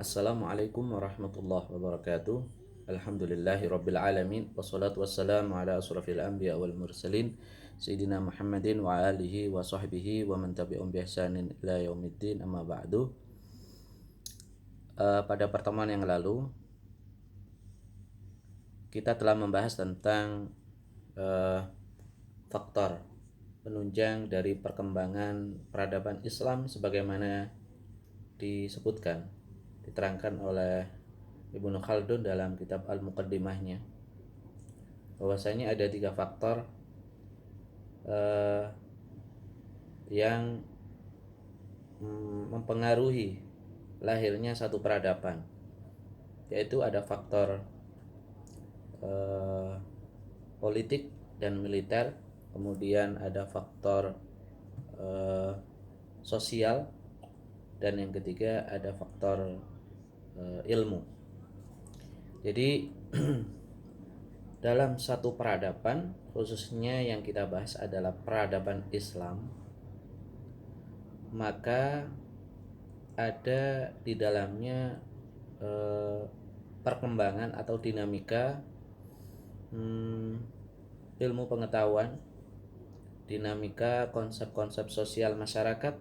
Assalamualaikum warahmatullahi wabarakatuh. Alhamdulillahi rabbil alamin. Wassalatu wassalamu ala asrafil anbiya wal mursalin Sayyidina Muhammadin wa alihi wa sahbihi wa man tabi'um bi ihsanin ila yaumiddin, amma ba'du. Pada pertemuan yang lalu kita telah membahas tentang faktor penunjang dari perkembangan peradaban Islam sebagaimana diterangkan oleh Ibnu Khaldun dalam kitab Al-Muqaddimahnya, bahwasanya ada 3 faktor yang mempengaruhi lahirnya satu peradaban, yaitu ada faktor politik dan militer, kemudian ada faktor sosial, dan yang ketiga ada faktor ilmu. Jadi dalam satu peradaban, khususnya yang kita bahas adalah peradaban Islam, maka ada di dalamnya perkembangan atau dinamika ilmu pengetahuan, dinamika konsep-konsep sosial masyarakat,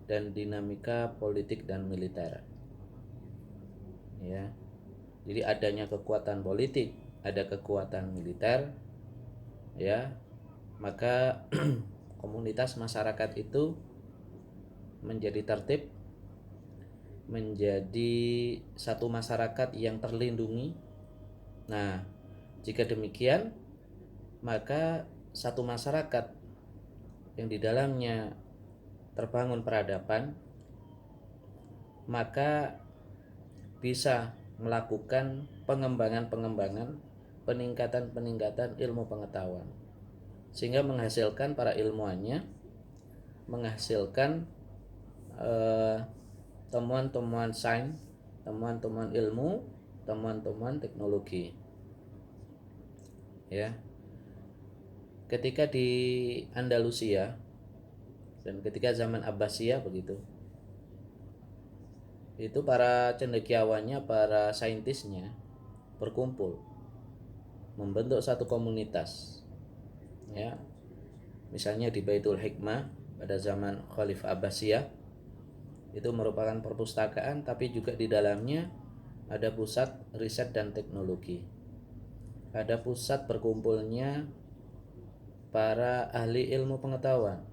dan dinamika politik dan militer. Ya. Jadi adanya kekuatan politik, ada kekuatan militer, ya, maka komunitas masyarakat itu menjadi tertib, menjadi satu masyarakat yang terlindungi. Nah, jika demikian, maka satu masyarakat yang di dalamnya terbangun peradaban, maka bisa melakukan pengembangan, peningkatan ilmu pengetahuan, sehingga menghasilkan para ilmuannya, menghasilkan temuan-temuan sains, temuan-temuan ilmu, temuan-temuan teknologi. Ya. Ketika di Andalusia dan ketika zaman Abbasiyah begitu, itu para cendekiawannya, para saintisnya berkumpul membentuk satu komunitas. Ya. Misalnya di Baitul Hikmah pada zaman Khalifah Abbasiyah, itu merupakan perpustakaan, tapi juga di dalamnya ada pusat riset dan teknologi. Ada pusat berkumpulnya para ahli ilmu pengetahuan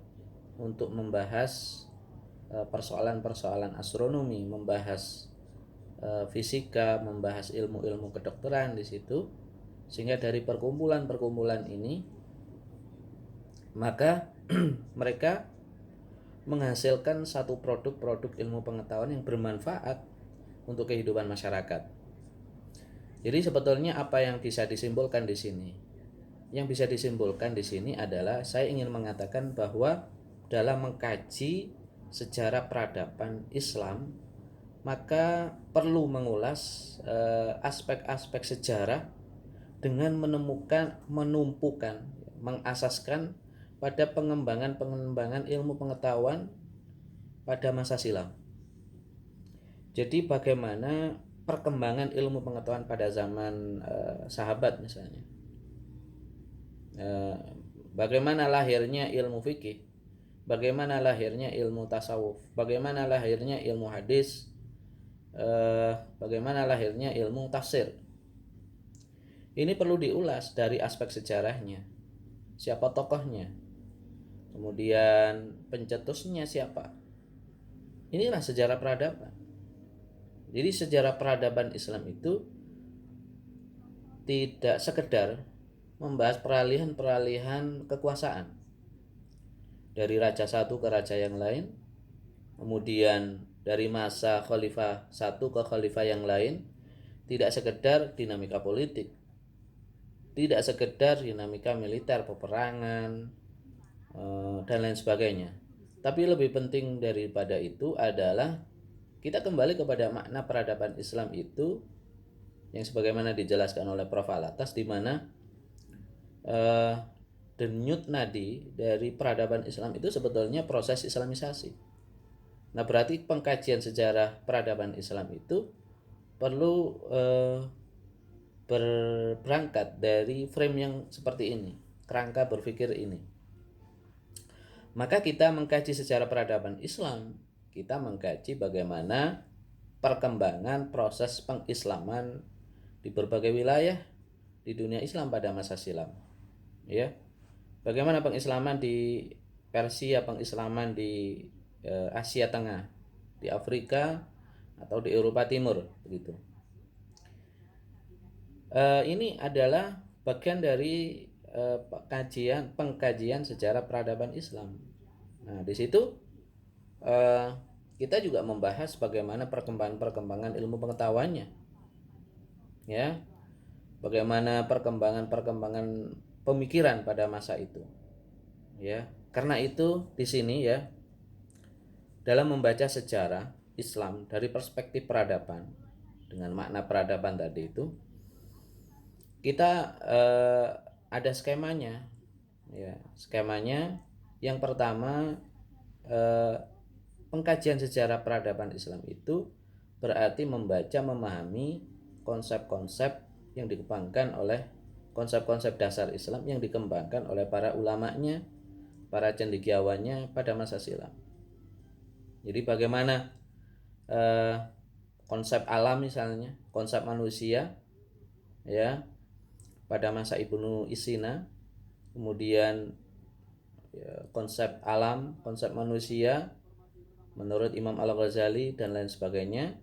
untuk membahas persoalan-persoalan astronomi, membahas fisika, membahas ilmu-ilmu kedokteran di situ. Sehingga dari perkumpulan-perkumpulan ini, maka mereka menghasilkan satu produk-produk ilmu pengetahuan yang bermanfaat untuk kehidupan masyarakat. Jadi sebetulnya apa yang bisa disimpulkan di sini? Yang bisa disimpulkan di sini adalah saya ingin mengatakan bahwa dalam mengkaji sejarah peradaban Islam, maka perlu mengulas aspek-aspek sejarah dengan menumpukan, mengasaskan pada pengembangan ilmu pengetahuan pada masa silam. Jadi bagaimana perkembangan ilmu pengetahuan pada zaman sahabat misalnya, bagaimana lahirnya ilmu fikih, bagaimana lahirnya ilmu tasawuf, bagaimana lahirnya ilmu hadis, bagaimana lahirnya ilmu tafsir. Ini perlu diulas dari aspek sejarahnya, siapa tokohnya, kemudian pencetusnya siapa. Inilah sejarah peradaban. Jadi sejarah peradaban Islam itu tidak sekedar membahas peralihan kekuasaan dari raja satu ke raja yang lain, kemudian dari masa khalifah satu ke khalifah yang lain, tidak sekedar dinamika politik, tidak sekedar dinamika militer, peperangan, dan lain sebagainya. Tapi lebih penting daripada itu adalah kita kembali kepada makna peradaban Islam itu yang sebagaimana dijelaskan oleh Prof. Alatas, di mana denyut nadi dari peradaban Islam itu sebetulnya proses Islamisasi. Nah, berarti pengkajian sejarah peradaban Islam itu perlu berangkat dari frame yang seperti ini, kerangka berpikir ini. Maka kita mengkaji sejarah peradaban Islam, kita mengkaji bagaimana perkembangan proses pengislaman di berbagai wilayah di dunia Islam pada masa silam. Ya. Bagaimana pengislaman di Persia, pengislaman di Asia Tengah, di Afrika atau di Eropa Timur begitu. Ini adalah bagian dari pengkajian sejarah peradaban Islam. Nah, di situ kita juga membahas bagaimana perkembangan ilmu pengetahuannya, ya, bagaimana perkembangan pemikiran pada masa itu, ya. Karena itu di sini ya, dalam membaca sejarah Islam dari perspektif peradaban dengan makna peradaban tadi itu, kita ada skemanya, ya. Skemanya yang pertama, pengkajian sejarah peradaban Islam itu berarti membaca, memahami konsep-konsep yang dikembangkan oleh konsep-konsep dasar Islam yang dikembangkan oleh para ulamanya, para cendekiawannya pada masa silam. Jadi bagaimana konsep alam misalnya, konsep manusia, ya, pada masa Ibnu Isina, kemudian ya, konsep alam, konsep manusia menurut Imam Al-Ghazali dan lain sebagainya.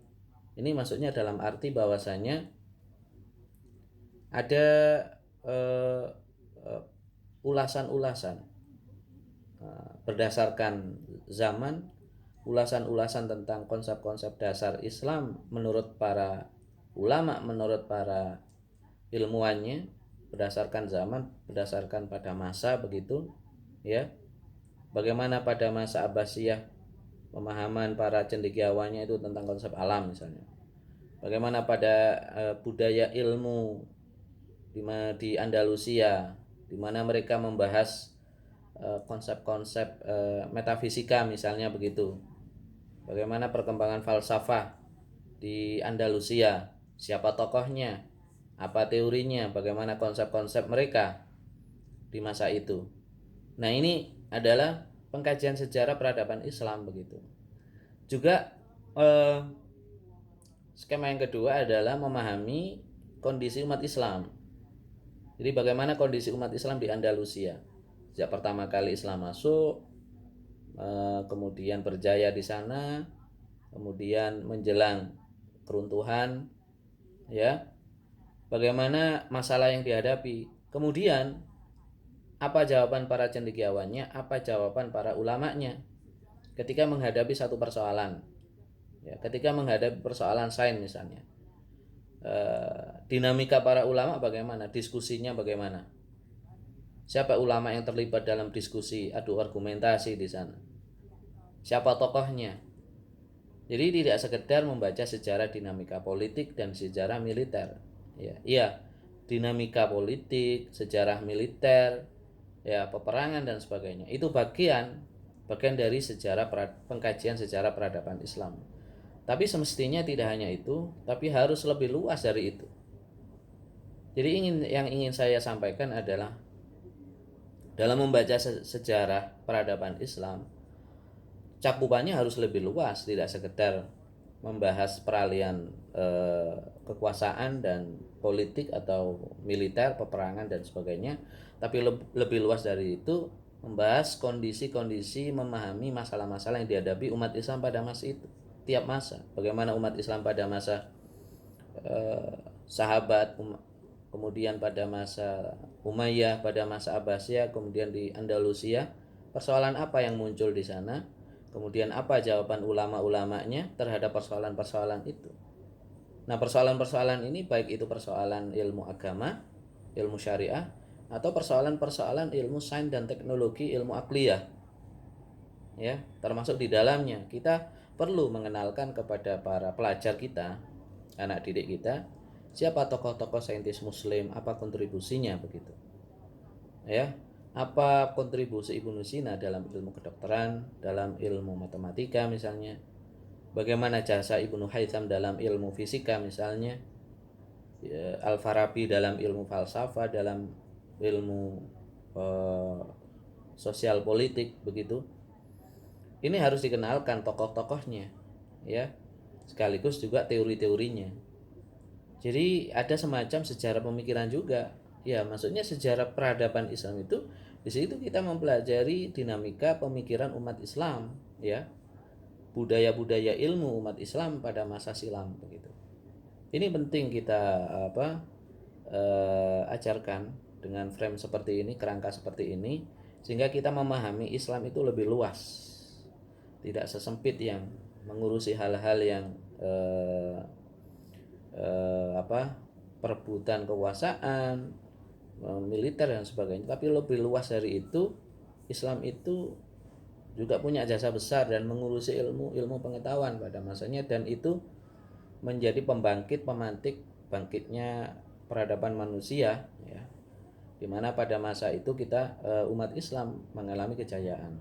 Ini maksudnya dalam arti bahwasanya ada ulasan-ulasan berdasarkan zaman, ulasan-ulasan tentang konsep-konsep dasar Islam menurut para ulama, menurut para ilmuwannya, berdasarkan zaman, berdasarkan pada masa begitu, ya. Bagaimana pada masa Abbasiyah pemahaman para cendekiawannya itu tentang konsep alam misalnya. Bagaimana pada budaya ilmu di Andalusia, di mana mereka membahas konsep-konsep metafisika misalnya begitu. Bagaimana perkembangan falsafah di Andalusia, siapa tokohnya, apa teorinya, bagaimana konsep-konsep mereka di masa itu. Nah, ini adalah pengkajian sejarah peradaban Islam begitu. Juga skema yang kedua adalah memahami kondisi umat Islam. Jadi bagaimana kondisi umat Islam di Andalusia sejak pertama kali Islam masuk, kemudian berjaya di sana, kemudian menjelang keruntuhan, ya. Bagaimana masalah yang dihadapi, kemudian apa jawaban para cendekiawannya, apa jawaban para ulamanya ketika menghadapi satu persoalan, ya, ketika menghadapi persoalan sains misalnya. Dinamika para ulama bagaimana, diskusinya bagaimana, siapa ulama yang terlibat dalam diskusi adu argumentasi di sana, siapa tokohnya. Jadi tidak sekedar membaca sejarah dinamika politik dan sejarah militer, ya, iya, dinamika politik, sejarah militer, ya, peperangan dan sebagainya. Itu bagian dari sejarah pengkajian sejarah peradaban Islam. Tapi semestinya tidak hanya itu, tapi harus lebih luas dari itu. Jadi yang ingin saya sampaikan adalah dalam membaca sejarah peradaban Islam, cakupannya harus lebih luas, tidak sekedar membahas peralihan kekuasaan dan politik atau militer, peperangan dan sebagainya, tapi lebih luas dari itu membahas kondisi-kondisi, memahami masalah-masalah yang dihadapi umat Islam pada masa itu, tiap masa. Bagaimana umat Islam pada masa sahabat, kemudian pada masa Umayyah, pada masa Abbasiyah, kemudian di Andalusia, persoalan apa yang muncul di sana, kemudian apa jawaban ulama-ulamanya terhadap persoalan-persoalan itu. Nah, persoalan-persoalan ini baik itu persoalan ilmu agama, ilmu syariah, atau persoalan-persoalan ilmu sains dan teknologi, ilmu akliyah, ya, termasuk di dalamnya kita perlu mengenalkan kepada para pelajar kita, anak didik kita, siapa tokoh-tokoh saintis muslim, apa kontribusinya begitu, ya, apa kontribusi Ibnu Sina dalam ilmu kedokteran, dalam ilmu matematika misalnya, bagaimana jasa Ibnu Haytham dalam ilmu fisika misalnya, ya, Al-Farabi dalam ilmu falsafah, dalam ilmu eh, sosial politik begitu. Ini harus dikenalkan tokoh-tokohnya, ya, sekaligus juga teori-teorinya. Jadi ada semacam sejarah pemikiran juga. Ya, maksudnya sejarah peradaban Islam itu di situ kita mempelajari dinamika pemikiran umat Islam, ya, budaya-budaya ilmu umat Islam pada masa silam begitu. Ini penting kita ajarkan dengan frame seperti ini, kerangka seperti ini, sehingga kita memahami Islam itu lebih luas, tidak sesempit yang mengurusi hal-hal yang perebutan kekuasaan, militer dan sebagainya. Tapi lebih luas dari itu, Islam itu juga punya jasa besar dan mengurusi ilmu pengetahuan pada masanya, dan itu menjadi pemantik bangkitnya peradaban manusia, ya, dimana pada masa itu kita umat Islam mengalami kejayaan.